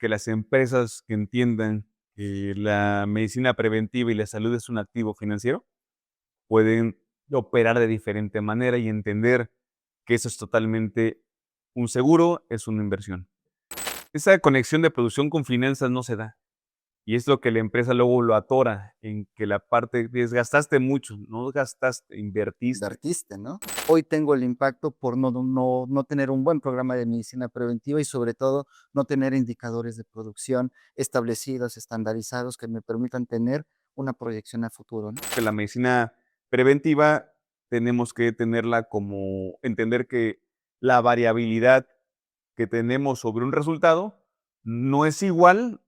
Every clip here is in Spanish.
que las empresas que entiendan que la medicina preventiva y la salud es un activo financiero, pueden operar de diferente manera y entender que eso es totalmente un seguro, es una inversión. Esa conexión de producción con finanzas no se da. Y es lo que la empresa luego lo atora en que la parte gastaste mucho, no gastaste, invertiste. Invertiste, ¿no? Hoy tengo el impacto por no tener un buen programa de medicina preventiva y, sobre todo, no tener indicadores de producción establecidos, estandarizados, que me permitan tener una proyección a futuro, ¿no? Que la medicina preventiva tenemos que tenerla como entender que la variabilidad que tenemos sobre un resultado no es igual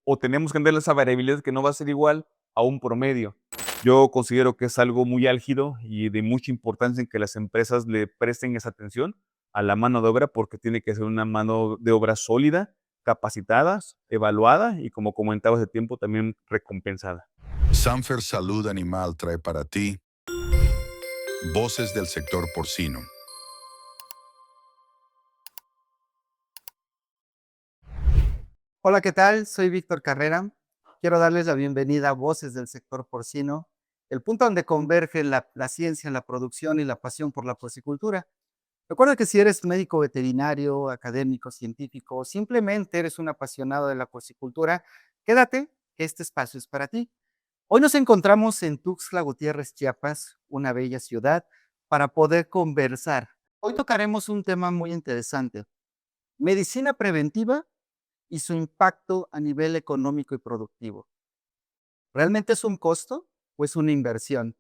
o tenemos que entender esa variabilidad que no va a ser igual a un promedio. Yo considero que es algo muy álgido y de mucha importancia en que las empresas le presten esa atención a la mano de obra porque tiene que ser una mano de obra sólida, capacitada, evaluada y, como comentaba hace tiempo, también recompensada. Sanfer Salud Animal trae para ti voces del sector porcino. Hola, ¿qué tal? Soy Víctor Carrera. Quiero darles la bienvenida a Voces del Sector Porcino, el punto donde convergen la ciencia, la producción y la pasión por la porcicultura. Recuerda que si eres médico veterinario, académico, científico o simplemente eres un apasionado de la porcicultura, quédate, que este espacio es para ti. Hoy nos encontramos en Tuxtla Gutiérrez, Chiapas, una bella ciudad, para poder conversar. Hoy tocaremos un tema muy interesante: medicina preventiva y su impacto a nivel económico y productivo. ¿Realmente es un costo o es una inversión?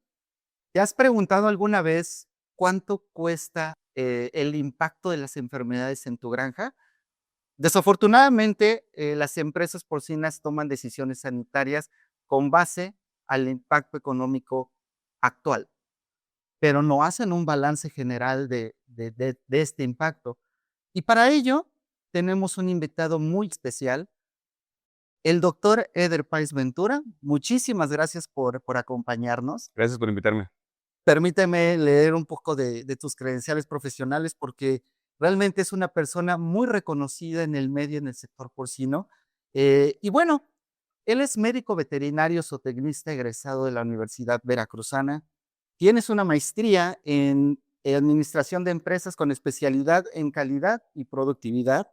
¿Te has preguntado alguna vez cuánto cuesta el impacto de las enfermedades en tu granja? Desafortunadamente, las empresas porcinas toman decisiones sanitarias con base al impacto económico actual, pero no hacen un balance general de este impacto. Y para ello, tenemos un invitado muy especial, el doctor Eder Páez Ventura. Muchísimas gracias por acompañarnos. Gracias por invitarme. Permíteme leer un poco de tus credenciales profesionales, porque realmente es una persona muy reconocida en el medio, en el sector porcino. Y bueno, él es médico veterinario zootecnista egresado de la Universidad Veracruzana. Tienes una maestría en administración de empresas con especialidad en calidad y productividad.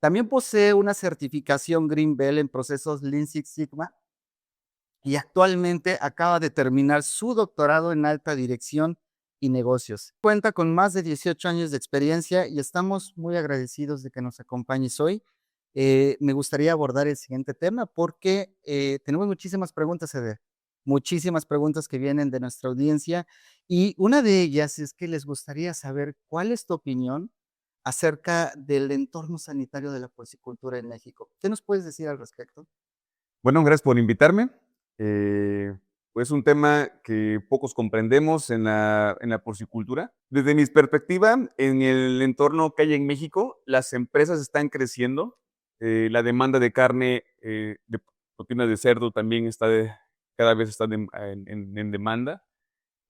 También posee una certificación Green Belt en procesos Lean Six Sigma y actualmente acaba de terminar su doctorado en alta dirección y negocios. Cuenta con más de 18 años de experiencia y estamos muy agradecidos de que nos acompañes hoy. Me gustaría abordar el siguiente tema porque tenemos muchísimas preguntas, Eder. Muchísimas preguntas que vienen de nuestra audiencia, y una de ellas es que les gustaría saber cuál es tu opinión acerca del entorno sanitario de la porcicultura en México. ¿Qué nos puedes decir al respecto? Bueno, gracias por invitarme. Pues un tema que pocos comprendemos en la porcicultura. Desde mi perspectiva, en el entorno que hay en México, las empresas están creciendo. La demanda de carne, de proteínas de cerdo también cada vez está en demanda.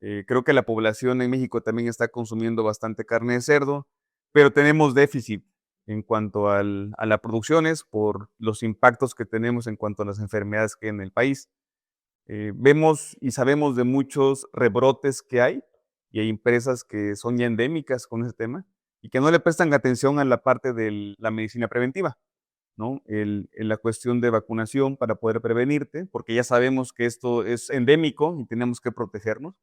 Creo que la población en México también está consumiendo bastante carne de cerdo, pero tenemos déficit en cuanto a las producciones por los impactos que tenemos en cuanto a las enfermedades que hay en el país. Vemos y sabemos de muchos rebrotes que hay, y hay empresas que son ya endémicas con ese tema y que no le prestan atención a la parte de la medicina preventiva, ¿no? En la cuestión de vacunación para poder prevenirte, porque ya sabemos que esto es endémico y tenemos que protegernos.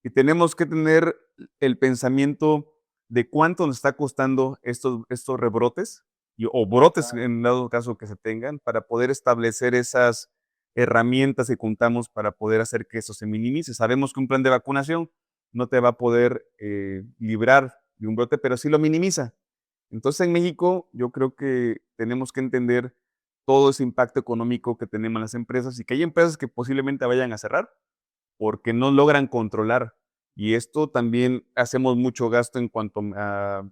Y tenemos que tener el pensamiento de cuánto nos está costando estos rebrotes o brotes Claro. en dado caso que se tengan para poder establecer esas herramientas que contamos para poder hacer que eso se minimice. Sabemos que un plan de vacunación no te va a poder librar de un brote, pero sí lo minimiza. Entonces, en México, yo creo que tenemos que entender todo ese impacto económico que tenemos las empresas y que hay empresas que posiblemente vayan a cerrar porque no logran controlar. Y esto también hacemos mucho gasto en cuanto a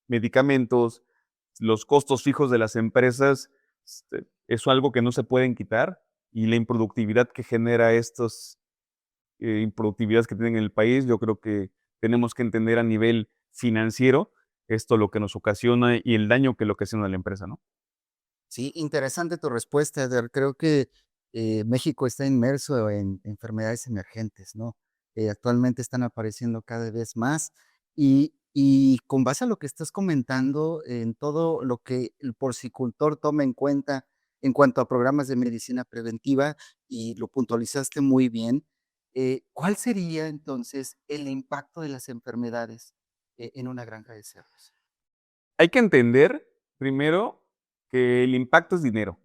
medicamentos, los costos fijos de las empresas, es algo que no se pueden quitar y la improductividad que genera estos improductividades que tienen en el país, yo creo que tenemos que entender a nivel financiero esto lo que nos ocasiona y el daño que le ocasiona a la empresa, ¿no? Sí, interesante tu respuesta, Eder. Creo que México está inmerso en enfermedades emergentes, ¿no? Actualmente están apareciendo cada vez más y con base a lo que estás comentando, en todo lo que el porcicultor toma en cuenta en cuanto a programas de medicina preventiva, y lo puntualizaste muy bien, ¿cuál sería entonces el impacto de las enfermedades en una granja de cerdos? Hay que entender, primero, que el impacto es dinero.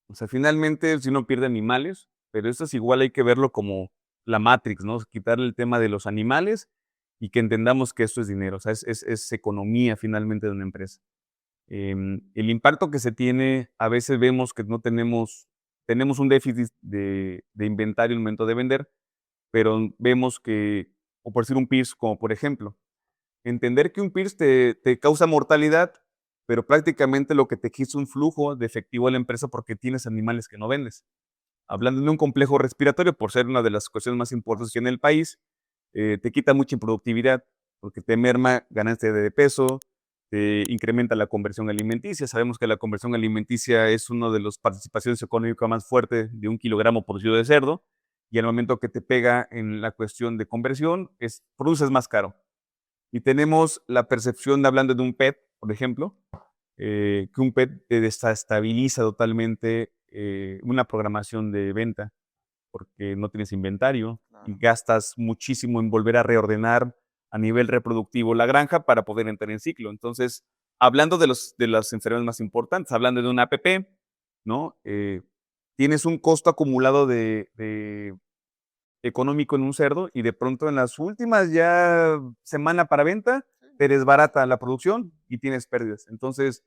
O sea, finalmente, si uno pierde animales, pero eso es igual, hay que verlo como la Matrix, ¿no? Quitarle el tema de los animales y que entendamos que esto es dinero, o sea, es economía finalmente de una empresa. El impacto que se tiene, a veces vemos que no tenemos un déficit de inventario en el momento de vender, pero vemos que, o por decir un PIRS, como por ejemplo, entender que un PIRS te causa mortalidad, pero prácticamente lo que te quita un flujo de efectivo a la empresa porque tienes animales que no vendes. Hablando de un complejo respiratorio, por ser una de las cuestiones más importantes que en el país, te quita mucha improductividad porque te merma ganancia de peso, te incrementa la conversión alimenticia. Sabemos que la conversión alimenticia es una de las participaciones económicas más fuertes de un kilogramo producido de cerdo, y al momento que te pega en la cuestión de conversión, produces más caro. Y tenemos la percepción, hablando de un PET, por ejemplo, que un PET te desestabiliza totalmente una programación de venta, porque no tienes inventario y Claro. gastas muchísimo en volver a reordenar a nivel reproductivo la granja para poder entrar en ciclo. Entonces, hablando de las enfermedades más importantes, hablando de una APP, ¿no? Tienes un costo acumulado de económico en un cerdo y de pronto en las últimas ya semana para venta te desbarata la producción y tienes pérdidas. Entonces,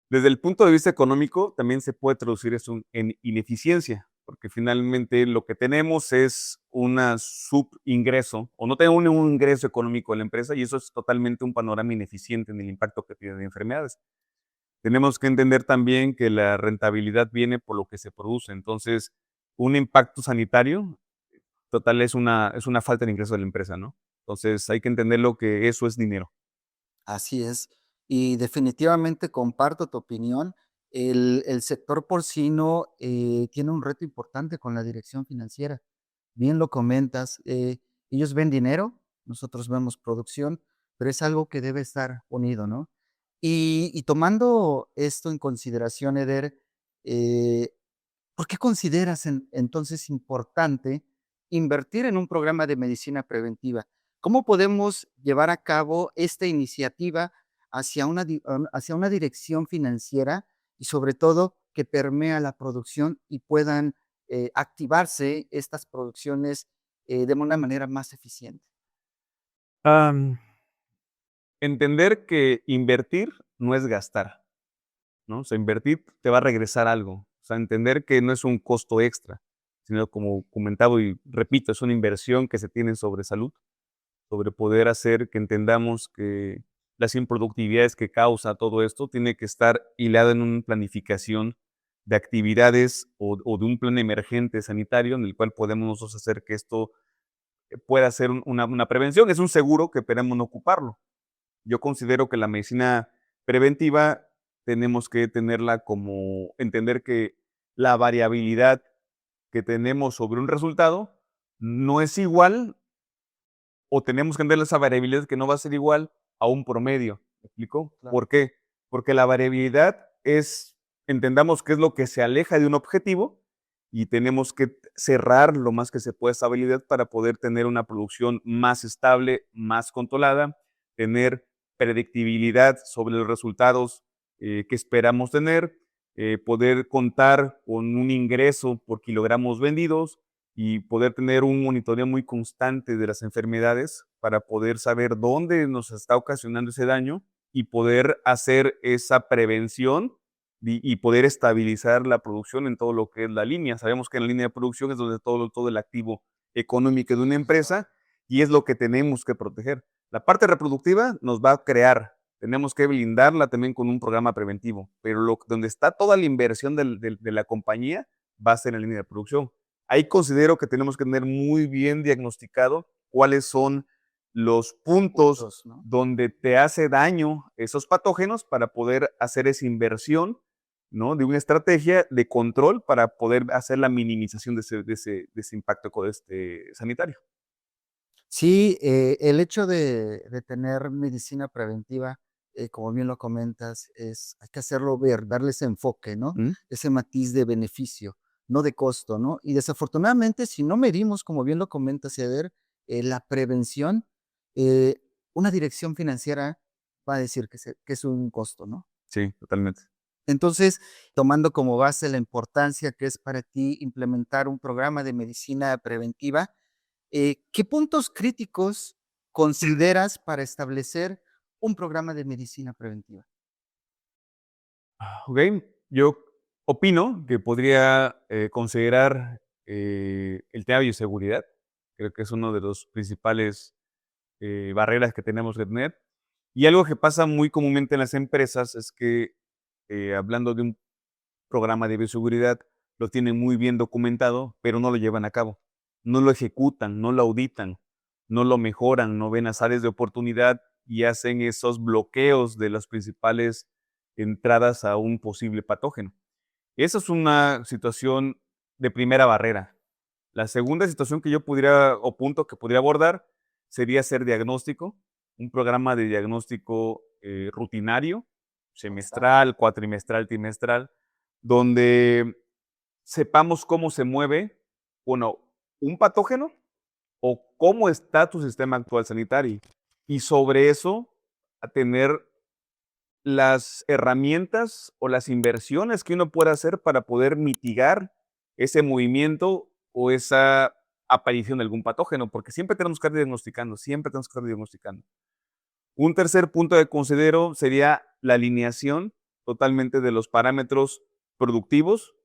desde el punto de vista económico, también se puede traducir eso en ineficiencia, porque finalmente lo que tenemos es una subingreso, o no tenemos un ingreso económico en la empresa, y eso es totalmente un panorama ineficiente en el impacto que tiene de enfermedades. Tenemos que entender también que la rentabilidad viene por lo que se produce. Entonces, un impacto sanitario total es una falta de ingreso de la empresa, ¿no? Entonces, hay que entender lo que eso es dinero. Así es. Y definitivamente comparto tu opinión. El sector porcino tiene un reto importante con la dirección financiera. Bien lo comentas, ellos ven dinero, nosotros vemos producción, pero es algo que debe estar unido, ¿no? Y tomando esto en consideración, Eder, eh, ¿por qué consideras entonces importante invertir en un programa de medicina preventiva? ¿Cómo podemos llevar a cabo esta iniciativa hacia una dirección financiera y sobre todo que permea la producción y puedan activarse estas producciones de una manera más eficiente? Am, Entender que invertir no es gastar, ¿no? O sea, invertir te va a regresar algo. O sea, entender que no es un costo extra, sino como comentaba y repito, es una inversión que se tiene sobre salud, sobre poder hacer que entendamos que las improductividades que causa todo esto tiene que estar hilada en una planificación de actividades o de un plan emergente sanitario en el cual podemos nosotros hacer que esto pueda ser una prevención. Es un seguro que esperemos no ocuparlo. Yo considero que la medicina preventiva tenemos que tenerla como entender que la variabilidad que tenemos sobre un resultado no es igual, o tenemos que entender esa variabilidad que no va a ser igual a un promedio. ¿Me explico? Claro. ¿Por qué? Porque la variabilidad entendamos qué es lo que se aleja de un objetivo y tenemos que cerrar lo más que se pueda esa habilidad para poder tener una producción más estable, más controlada, tener predictibilidad sobre los resultados que esperamos tener, poder contar con un ingreso por kilogramos vendidos y poder tener un monitoreo muy constante de las enfermedades para poder saber dónde nos está ocasionando ese daño y poder hacer esa prevención y poder estabilizar la producción en todo lo que es la línea. Sabemos que en la línea de producción es donde todo el activo económico de una empresa y es lo que tenemos que proteger. La parte reproductiva nos va a crear, tenemos que blindarla también con un programa preventivo, pero donde está toda la inversión de la compañía va a ser en la línea de producción. Ahí considero que tenemos que tener muy bien diagnosticado cuáles son los puntos Puntos, ¿no? donde te hace daño esos patógenos para poder hacer esa inversión ¿no? De una estrategia de control para poder hacer la minimización de ese impacto sanitario. Sí, el hecho de tener medicina preventiva, como bien lo comentas, hay que hacerlo ver, darle ese enfoque, ¿no? ¿Mm? Ese matiz de beneficio, no de costo, ¿no? Y desafortunadamente, si no medimos, como bien lo comentas, Eder, la prevención, eh, una dirección financiera va a decir que es un costo, ¿no? Sí, totalmente. Entonces, tomando como base la importancia que es para ti implementar un programa de medicina preventiva, ¿qué puntos críticos consideras para establecer un programa de medicina preventiva? Ok, yo opino que podría considerar el tema de bioseguridad. Creo que es uno de los principales barreras que tenemos que tener. Y algo que pasa muy comúnmente en las empresas es que, hablando de un programa de bioseguridad, lo tienen muy bien documentado, pero no lo llevan a cabo. No lo ejecutan, no lo auditan, no lo mejoran, no ven las áreas de oportunidad y hacen esos bloqueos de las principales entradas a un posible patógeno. Esa es una situación de primera barrera. La segunda situación que yo pudiera, o punto que podría abordar, sería hacer diagnóstico, un programa de diagnóstico rutinario, semestral, cuatrimestral, trimestral, donde sepamos cómo se mueve, bueno, un patógeno o cómo está tu sistema actual sanitario. Y sobre eso, a tener las herramientas o las inversiones que uno pueda hacer para poder mitigar ese movimiento o esa aparición de algún patógeno, porque siempre tenemos que estar diagnosticando, siempre tenemos que estar diagnosticando. Un tercer punto que considero sería la alineación totalmente de los parámetros productivos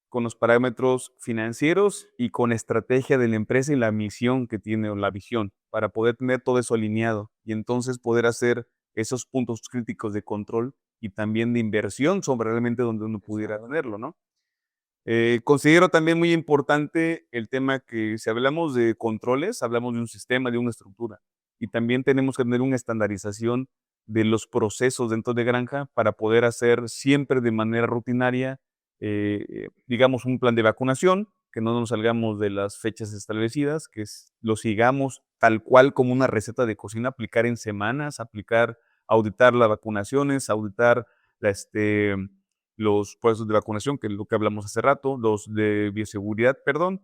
con los parámetros financieros y con estrategia de la empresa y la misión que tiene o la visión para poder tener todo eso alineado y entonces poder hacer esos puntos críticos de control y también de inversión sobre realmente donde uno pudiera tenerlo, ¿no? Considero también muy importante el tema que si hablamos de controles, hablamos de un sistema, de una estructura. Y también tenemos que tener una estandarización de los procesos dentro de granja para poder hacer siempre de manera rutinaria, digamos, un plan de vacunación, que no nos salgamos de las fechas establecidas, lo sigamos tal cual como una receta de cocina, aplicar en semanas, auditar las vacunaciones, auditar la, los procesos de vacunación, que es lo que hablamos hace rato, los de bioseguridad, perdón,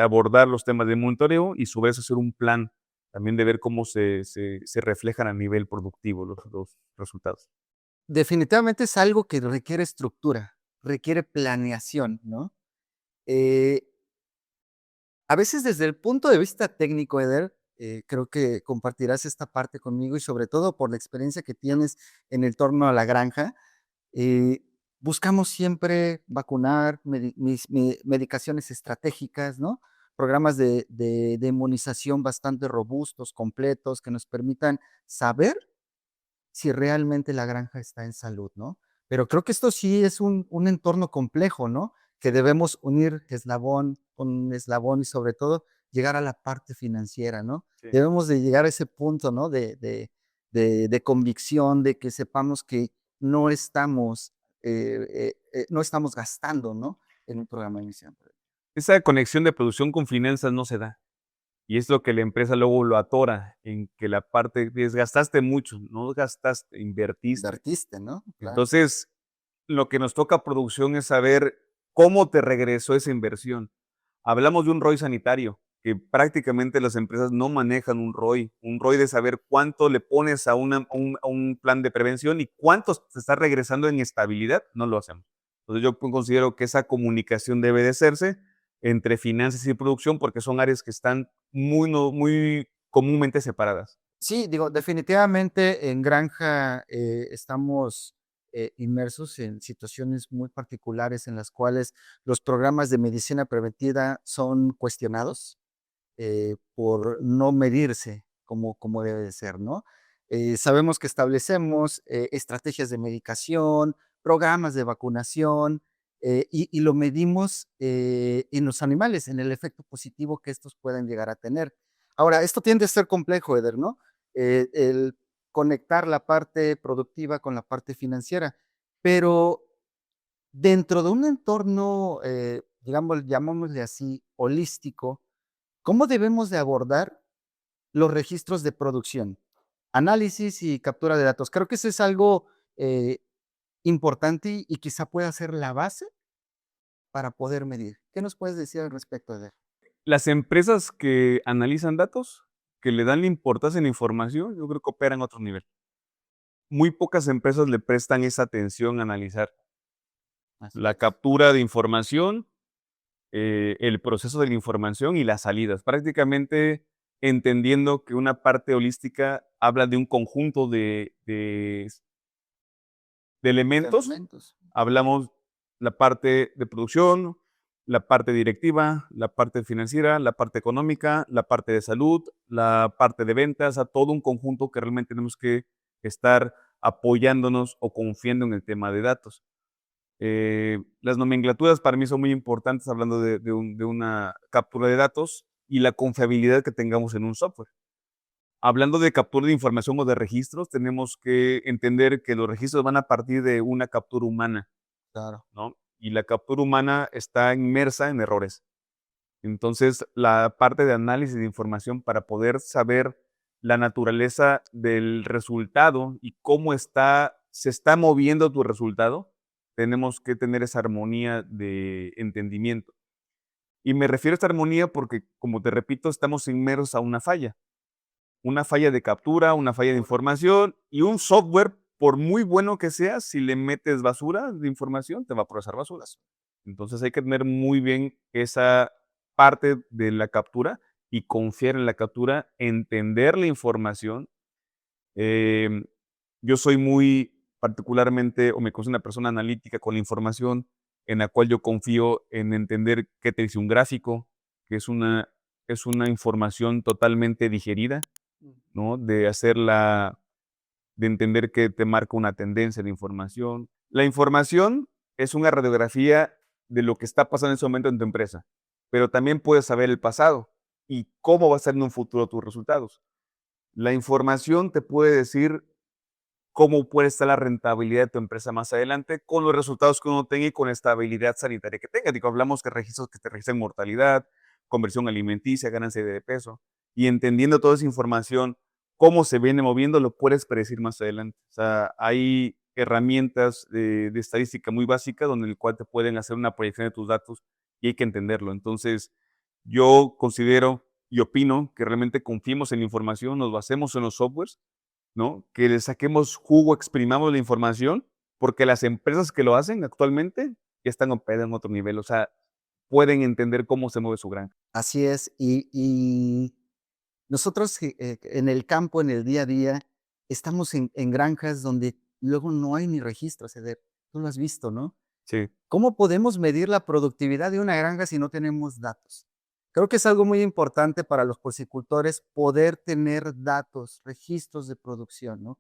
abordar los temas de monitoreo y sobre eso hacer un plan también de ver cómo se reflejan a nivel productivo los resultados. Definitivamente es algo que requiere estructura, requiere planeación, ¿no? Eh, a veces desde el punto de vista técnico, Eder, creo que compartirás esta parte conmigo y sobre todo por la experiencia que tienes en el torno a la granja. Eh, Buscamos siempre vacunar, medicaciones estratégicas, ¿no? Programas de inmunización bastante robustos, completos, que nos permitan saber si realmente la granja está en salud, ¿no? Pero creo que esto sí es un entorno complejo, ¿no? Que debemos unir eslabón con eslabón y sobre todo llegar a la parte financiera, ¿no? Sí. Debemos de llegar a ese punto, ¿no? De convicción, de que sepamos que no estamos, no estamos gastando, ¿no? En un programa de misión. Esa conexión de producción con finanzas no se da. Y es lo que la empresa luego lo atora, en que la parte, gastaste mucho, no gastaste, invertiste. Invertiste, ¿no? Claro. Entonces, lo que nos toca a producción es saber cómo te regresó esa inversión. Hablamos de un ROI sanitario, que prácticamente las empresas no manejan un ROI de saber cuánto le pones a un plan de prevención y cuánto te está regresando en estabilidad, no lo hacemos. Entonces yo considero que esa comunicación debe de hacerse entre finanzas y producción porque son áreas que están muy comúnmente separadas. Sí, digo, definitivamente en granja estamos inmersos en situaciones muy particulares en las cuales los programas de medicina preventiva son cuestionados por no medirse como debe de ser, ¿no? Sabemos que establecemos estrategias de medicación, programas de vacunación, y lo medimos en los animales, en el efecto positivo que estos pueden llegar a tener. Ahora, esto tiende a ser complejo, Eder, ¿no? El conectar la parte productiva con la parte financiera, pero Dentro de un entorno, digamos, llamémosle así, holístico, ¿cómo debemos de abordar los registros de producción? Análisis y captura de datos. Creo que eso es algo eh, importante y quizá pueda ser la base para poder medir. ¿Qué nos puedes decir al respecto de? Las empresas que analizan datos, que le dan la importancia en la información, yo creo que operan a otro nivel. Muy pocas empresas le prestan esa atención a analizar Así la es. captura de información, el proceso de la información y las salidas. Prácticamente entendiendo que una parte holística habla de un conjunto de De elementos. elementos. Hablamos la parte de producción, la parte directiva, la parte financiera, la parte económica, la parte de salud, la parte de ventas, a todo un conjunto que realmente tenemos que estar apoyándonos o confiando en el tema de datos. Las nomenclaturas para mí son muy importantes hablando de una captura de datos y la confiabilidad que tengamos en un software. Hablando de captura de información o de registros, tenemos que entender que los registros van a partir de una captura humana, Claro. ¿no? Y la captura humana está inmersa en errores. Entonces, la parte de análisis de información para poder saber la naturaleza del resultado y cómo se está moviendo tu resultado, tenemos que tener esa armonía de entendimiento. Y me refiero a esta armonía porque, como te repito, estamos inmersos a una falla de captura, una falla de información y un software, por muy bueno que sea, si le metes basura de información, te va a procesar basuras. Entonces hay que tener muy bien esa parte de la captura y confiar en la captura, entender la información. Em, yo soy muy particularmente, o me considero una persona analítica con la información, en la cual yo confío en entender qué te dice un gráfico, que es una información totalmente digerida, ¿no? De entender que te marca una tendencia de información. La información es una radiografía de lo que está pasando en ese momento en tu empresa, pero también puedes saber el pasado y cómo va a ser en un futuro tus resultados. La información te puede decir cómo puede estar la rentabilidad de tu empresa más adelante con los resultados que uno tenga y con la estabilidad sanitaria que tenga. Digo, hablamos que registros que te registran mortalidad, conversión alimenticia, ganancia de peso, y entendiendo toda esa información, cómo se viene moviendo, lo puedes predecir más adelante. O sea, hay herramientas de estadística muy básicas donde el cual te pueden hacer una proyección de tus datos y hay que entenderlo. Entonces, yo considero y opino que realmente confiemos en la información, nos basemos en los softwares, ¿no? Que le saquemos jugo, exprimamos la información, porque las empresas que lo hacen actualmente ya están operadas en otro nivel, o sea, pueden entender cómo se mueve su granja. Así es. Y nosotros en el campo, en el día a día, estamos en granjas donde luego no hay ni registros, Eder. Tú lo has visto, ¿no? Sí, ¿Cómo podemos medir la productividad de una granja si no tenemos datos? Creo que es algo muy importante para los porcicultores poder tener datos, registros de producción, ¿no?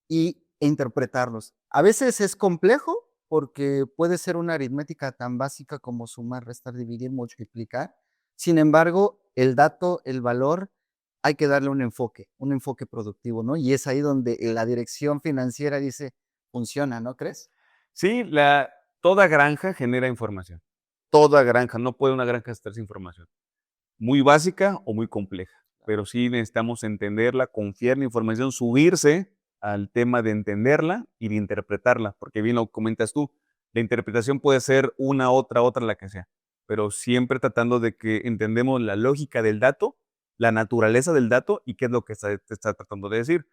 E interpretarlos. A veces es complejo porque puede ser una aritmética tan básica como sumar, restar, dividir, multiplicar. Sin embargo, el dato, el valor, hay que darle un enfoque productivo, ¿no? Y es ahí donde la dirección financiera dice, funciona, ¿no crees? sí, toda granja genera información. Toda granja, no puede una granja estar sin información. Muy básica o muy compleja, pero sí necesitamos entenderla, confiar en la información, subirse al tema de entenderla y de interpretarla, porque bien lo comentas tú, la interpretación puede ser una, otra, la que sea, pero siempre tratando de que entendemos la lógica del dato, la naturaleza del dato y qué es lo que te está tratando de decir.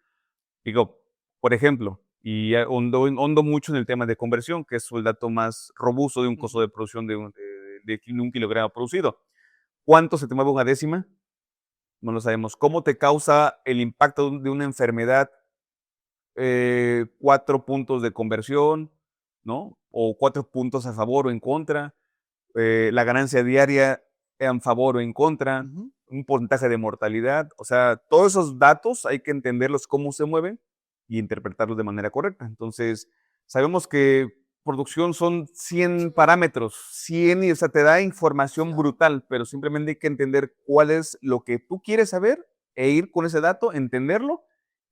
Digo, por ejemplo, y hondo mucho en el tema de conversión, que es el dato más robusto de un costo Ujú. de producción de un kilogramo producido. ¿Cuánto se te mueve una décima? No lo sabemos. ¿Cómo te causa el impacto de una enfermedad 4 puntos de conversión, ¿no? O 4 puntos a favor o en contra, la ganancia diaria en favor o en contra, Ujú. un porcentaje de mortalidad. O sea, todos esos datos hay que entenderlos cómo se mueven y interpretarlos de manera correcta. Entonces, sabemos que producción son 100 parámetros, 100, y, o sea, te da información brutal, pero simplemente hay que entender cuál es lo que tú quieres saber e ir con ese dato, entenderlo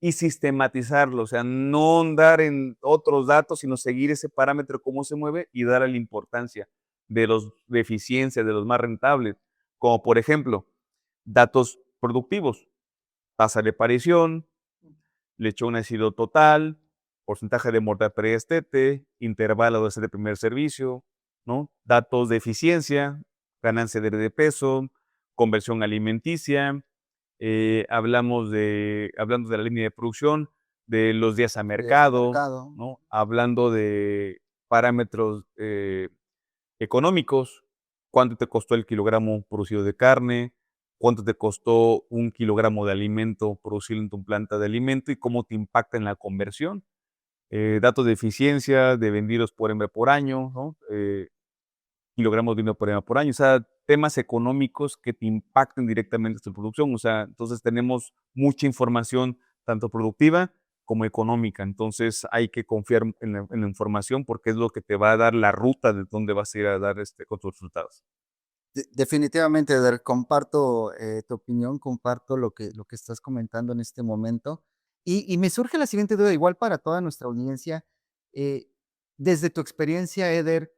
y sistematizarlo, o sea, no andar en otros datos, sino seguir ese parámetro, cómo se mueve y darle la importancia de los de eficiencia, de los más rentables, como por ejemplo, datos productivos, tasa de aparición, lechón ácido total, porcentaje de mortalidad estete, intervalo de ese de primer servicio, ¿no? Datos de eficiencia, ganancia de peso, conversión alimenticia, hablando de la línea de producción, de los días a De mercado, mercado. ¿no? Hablando de parámetros económicos, cuánto te costó el kilogramo producido de carne, cuánto te costó un kilogramo de alimento producido en tu planta de alimento y cómo te impacta en la conversión. Datos de eficiencia, de vendidos por hembra por año, ¿no? Kilogramos de vino por hembra por año, o sea, temas económicos que te impacten directamente en tu producción, o sea, entonces tenemos mucha información, tanto productiva como económica, entonces hay que confiar en la información porque es lo que te va a dar la ruta de dónde vas a ir a dar con tus resultados. Definitivamente, Eder, comparto tu opinión, comparto lo que estás comentando en este momento. Y me surge la siguiente duda, igual para toda nuestra audiencia. eh, Desde tu experiencia, Eder,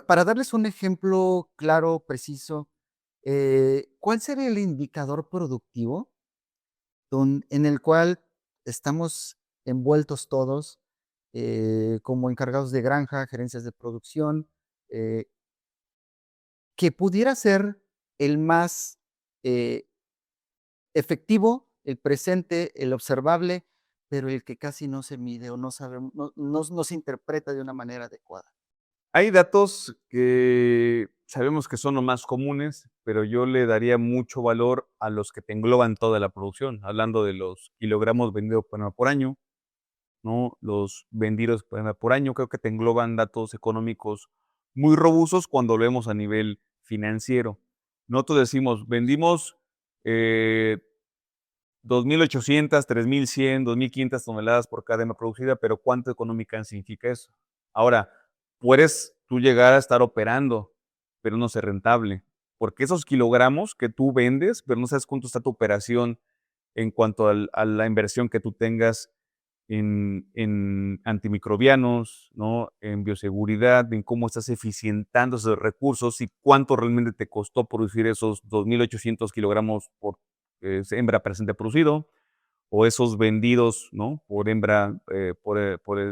para darles un ejemplo claro, preciso, ¿cuál sería el indicador productivo en el cual estamos envueltos todos, como encargados de granja, gerencias de producción, eh, que pudiera ser el más, eh, efectivo, el presente, el observable, pero el que casi no se mide o no sabemos, no se interpreta de una manera adecuada? Hay datos que sabemos que son los más comunes, pero yo le daría mucho valor a los que te engloban toda la producción, hablando de los kilogramos vendidos por año, ¿no? Los vendidos por año, creo que te engloban datos económicos muy robustos cuando lo vemos a nivel financiero. Nosotros decimos, vendimos eh, 2.800, 3.100, 2.500 toneladas por cadena producida, pero ¿cuánto económica significa eso? Ahora, puedes tú llegar a estar operando, pero no ser rentable, porque esos kilogramos que tú vendes, pero no sabes cuánto está tu operación en cuanto a la inversión que tú tengas en antimicrobianos, ¿no? En bioseguridad, en cómo estás eficientando esos recursos y cuánto realmente te costó producir esos 2.800 kilogramos por hembra presente producido, o esos vendidos, ¿no? Por hembra, por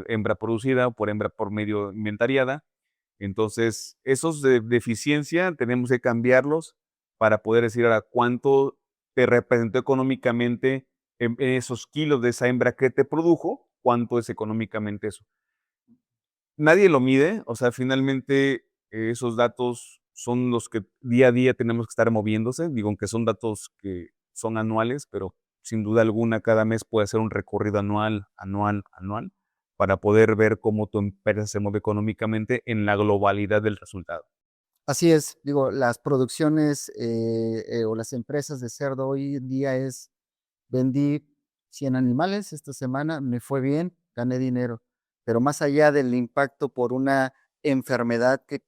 hembra producida, o por hembra por medio inventariada. Entonces, esos de eficiencia tenemos que cambiarlos para poder decir ahora cuánto te representó económicamente en esos kilos de esa hembra que te produjo, cuánto es económicamente eso. Nadie lo mide, o sea, finalmente esos datos son los que día a día tenemos que estar moviéndose, digo, aunque son datos que son anuales, pero sin duda alguna cada mes puede ser un recorrido anual, anual, anual, para poder ver cómo tu empresa se mueve económicamente en la globalidad del resultado. Así es, digo, las producciones, o las empresas de cerdo hoy en día es: vendí 100 animales esta semana, me fue bien, gané dinero. Pero más allá del impacto por una enfermedad que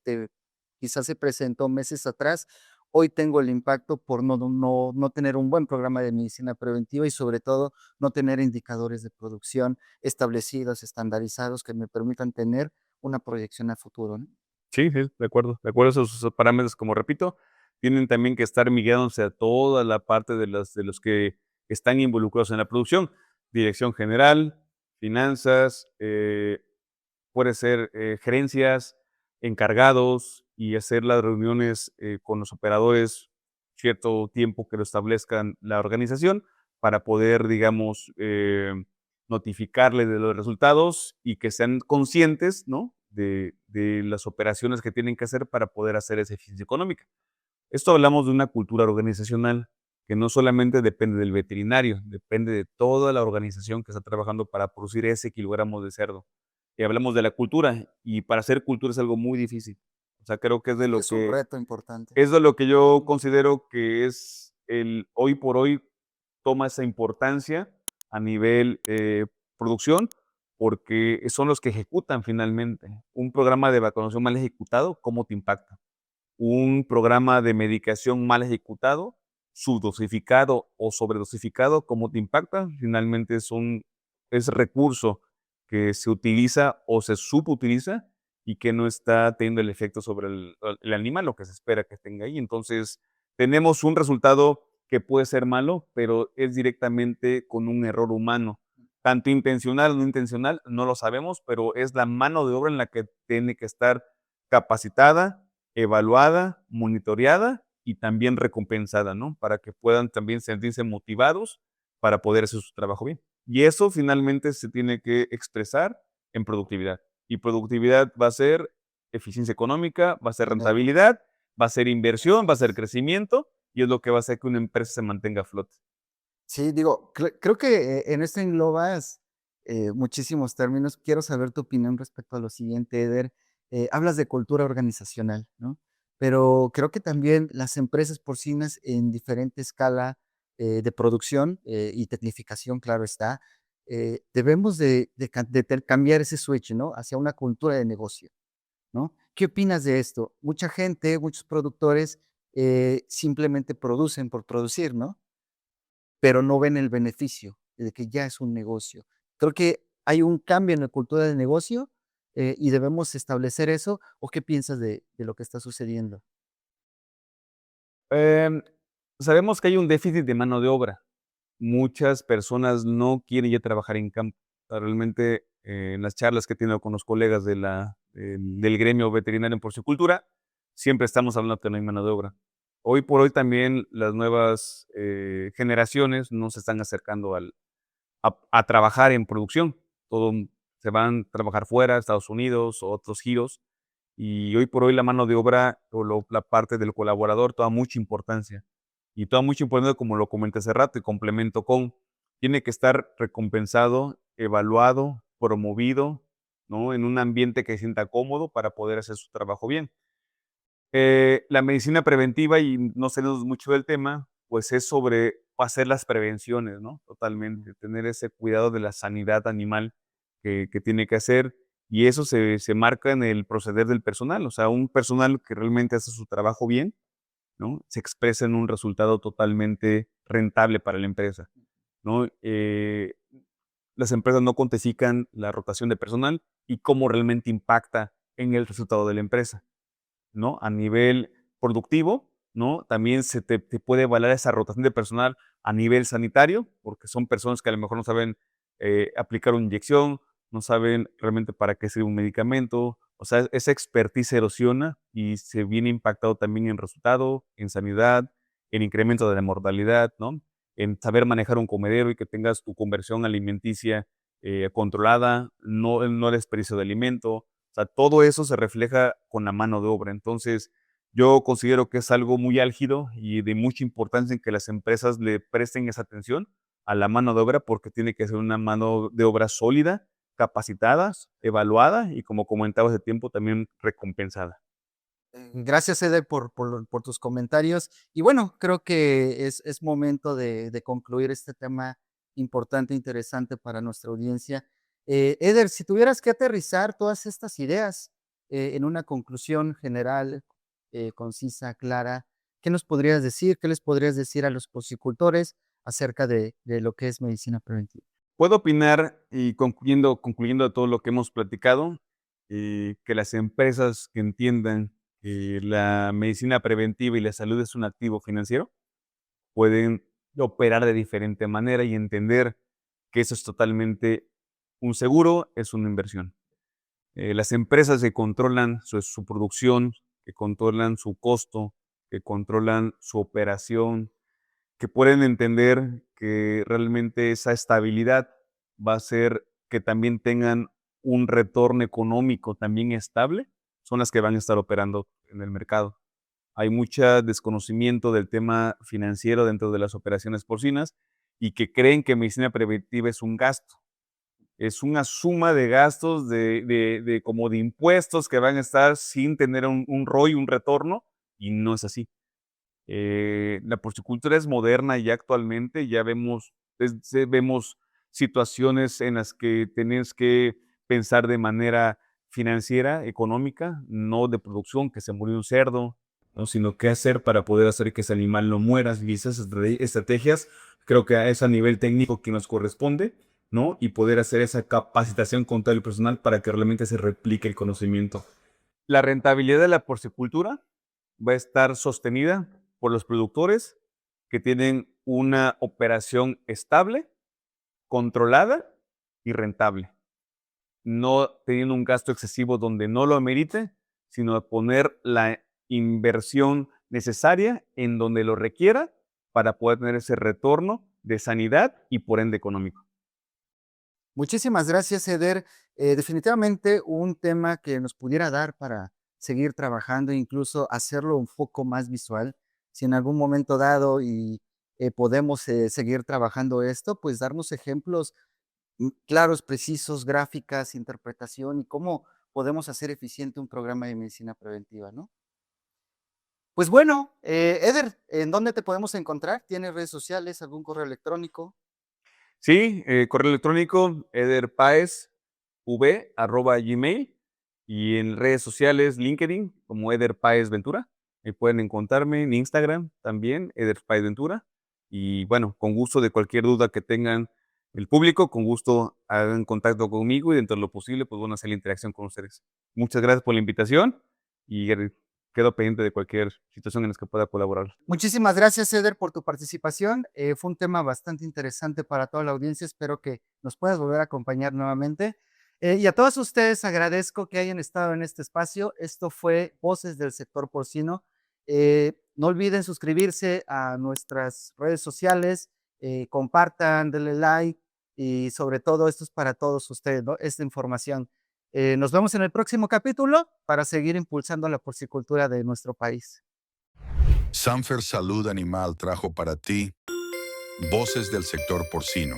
quizás se presentó meses atrás, hoy tengo el impacto por no tener un buen programa de medicina preventiva y, sobre todo, no tener indicadores de producción establecidos, estandarizados, que me permitan tener una proyección a futuro, ¿no? Sí, sí, de acuerdo. De acuerdo, esos parámetros, como repito, tienen también que estar mirándose a toda la parte de los que están involucrados en la producción. Dirección general, finanzas, puede ser gerencias, encargados y hacer las reuniones con los operadores cierto tiempo que lo establezcan la organización para poder, digamos, notificarle de los resultados y que sean conscientes, ¿no? De las operaciones que tienen que hacer para poder hacer esa eficiencia económica. Esto hablamos de una cultura organizacional que no solamente depende del veterinario, depende de toda la organización que está trabajando para producir ese kilogramo de cerdo. Y hablamos de la cultura, y para hacer cultura es algo muy difícil. O sea, creo que Es un reto importante. es de lo que yo considero que es el hoy por hoy toma esa importancia a nivel producción, porque son los que ejecutan finalmente. Un programa de vacunación mal ejecutado, ¿cómo te impacta? Un programa de medicación mal ejecutado, subdosificado o sobredosificado, ¿cómo te impacta? Finalmente es recurso que se utiliza o se subutiliza y que no está teniendo el efecto sobre el animal, lo que se espera que tenga ahí. Entonces, tenemos un resultado que puede ser malo, pero es directamente con un error humano. Tanto intencional o no intencional, no lo sabemos, pero es la mano de obra en la que tiene que estar capacitada, evaluada, monitoreada y también recompensada, ¿no? Para que puedan también sentirse motivados para poder hacer su trabajo bien. Y eso finalmente se tiene que expresar en productividad. Y productividad va a ser eficiencia económica, va a ser Dinero. rentabilidad, va a ser inversión, va a ser crecimiento y es lo que va a hacer que una empresa se mantenga a flote. Sí, digo, creo que en esto englobas muchísimos términos. Quiero saber tu opinión respecto a lo siguiente, Eder. Hablas de cultura organizacional, ¿no? Pero creo que también las empresas porcinas en diferente escala de producción y tecnificación, claro está, debemos cambiar ese switch, ¿no? Hacia una cultura de negocio, ¿no? ¿Qué opinas de esto? Mucha gente, muchos productores simplemente producen por producir, ¿no? Pero no ven el beneficio de que ya es un negocio. Creo que hay un cambio en la cultura del negocio, y debemos establecer eso, ¿o qué piensas de lo que está sucediendo? Em, Sabemos que hay un déficit de mano de obra. Muchas personas no quieren ya trabajar en campo. O sea, realmente, en las charlas que he tenido con los colegas del gremio veterinario en porcicultura, siempre estamos hablando que no hay mano de obra. Hoy por hoy también las nuevas generaciones no se están acercando a trabajar en producción. Todo se van a trabajar fuera, Estados Unidos o otros giros. Y hoy por hoy la mano de obra o la parte del colaborador toma mucha importancia. Y toma mucha importancia, como lo comenté hace rato, y complemento con, tiene que estar recompensado, evaluado, promovido, ¿no? En un ambiente que se sienta cómodo para poder hacer su trabajo bien. La medicina preventiva, y no salimos mucho del tema, pues es sobre hacer las prevenciones, ¿no? Totalmente, tener ese cuidado de la sanidad animal que tiene que hacer, y eso se marca en el proceder del personal, o sea, un personal que realmente hace su trabajo bien, ¿no? Se expresa en un resultado totalmente rentable para la empresa, ¿no? Las empresas no cuantifican la rotación de personal y cómo realmente impacta en el resultado de la empresa, ¿no? A nivel productivo, ¿no? También te puede evaluar esa rotación de personal a nivel sanitario, porque son personas que a lo mejor no saben aplicar una inyección, no saben realmente para qué sirve un medicamento. O sea, esa expertise se erosiona y se viene impactado también en resultado, en sanidad, en incremento de la mortalidad, ¿no? En saber manejar un comedero y que tengas tu conversión alimenticia controlada, no el desperdicio de alimento. O sea, todo eso se refleja con la mano de obra. Entonces, yo considero que es algo muy álgido y de mucha importancia en que las empresas le presten esa atención a la mano de obra, porque tiene que ser una mano de obra sólida, capacitada, evaluada y, como comentaba hace tiempo, también recompensada. Gracias, Eder, por tus comentarios. Y bueno, creo que es momento de concluir este tema importante e interesante para nuestra audiencia. Eder, si tuvieras que aterrizar todas estas ideas en una conclusión general, concisa, clara, ¿qué nos podrías decir? ¿Qué les podrías decir a los porcicultores acerca de lo que es medicina preventiva? Puedo opinar, y concluyendo de todo lo que hemos platicado, que las empresas que entiendan que la medicina preventiva y la salud es un activo financiero, pueden operar de diferente manera y entender que eso es totalmente un seguro, es una inversión. Las empresas que controlan su producción, que controlan su costo, que controlan su operación, que pueden entender que realmente esa estabilidad va a hacer que también tengan un retorno económico también estable, son las que van a estar operando en el mercado. Hay mucho desconocimiento del tema financiero dentro de las operaciones porcinas y que creen que medicina preventiva es un gasto. Es una suma de gastos, como de impuestos que van a estar sin tener un ROI, un retorno, y no es así. La porcicultura es moderna ya actualmente, ya vemos situaciones en las que tienes que pensar de manera financiera, económica, no de producción, que se murió un cerdo, ¿no? Sino qué hacer para poder hacer que ese animal no muera. Y esas estrategias creo que es a nivel técnico que nos corresponde, ¿no? Y poder hacer esa capacitación con todo el personal para que realmente se replique el conocimiento. La rentabilidad de la porcicultura va a estar sostenida por los productores que tienen una operación estable, controlada y rentable. No teniendo un gasto excesivo donde no lo amerite, sino poner la inversión necesaria en donde lo requiera para poder tener ese retorno de sanidad y por ende económico. Muchísimas gracias, Eder. Definitivamente un tema que nos pudiera dar para seguir trabajando, incluso hacerlo un poco más visual. Si en algún momento dado y podemos seguir trabajando esto, pues darnos ejemplos claros, precisos, gráficas, interpretación y cómo podemos hacer eficiente un programa de medicina preventiva, ¿no? Pues bueno, Eder, ¿en dónde te podemos encontrar? ¿Tienes redes sociales, algún correo electrónico? Sí, correo electrónico ederpaezv@gmail y en redes sociales LinkedIn como Eder Paez Ventura. Ahí pueden encontrarme en Instagram también, Eder Paez Ventura. Y bueno, con gusto de cualquier duda que tengan el público, con gusto hagan contacto conmigo y dentro de lo posible, pues bueno, hacer la interacción con ustedes. Muchas gracias por la invitación y quedo pendiente de cualquier situación en la que pueda colaborar. Muchísimas gracias, Eder, por tu participación. Fue un tema bastante interesante para toda la audiencia. Espero que nos puedas volver a acompañar nuevamente. Y a todos ustedes agradezco que hayan estado en este espacio. Esto fue Voces del Sector Porcino. No olviden suscribirse a nuestras redes sociales, compartan, denle like y sobre todo esto es para todos ustedes, ¿no? Esta información. Nos vemos en el próximo capítulo para seguir impulsando la porcicultura de nuestro país. Sanfer Salud Animal trajo para ti Voces del Sector Porcino.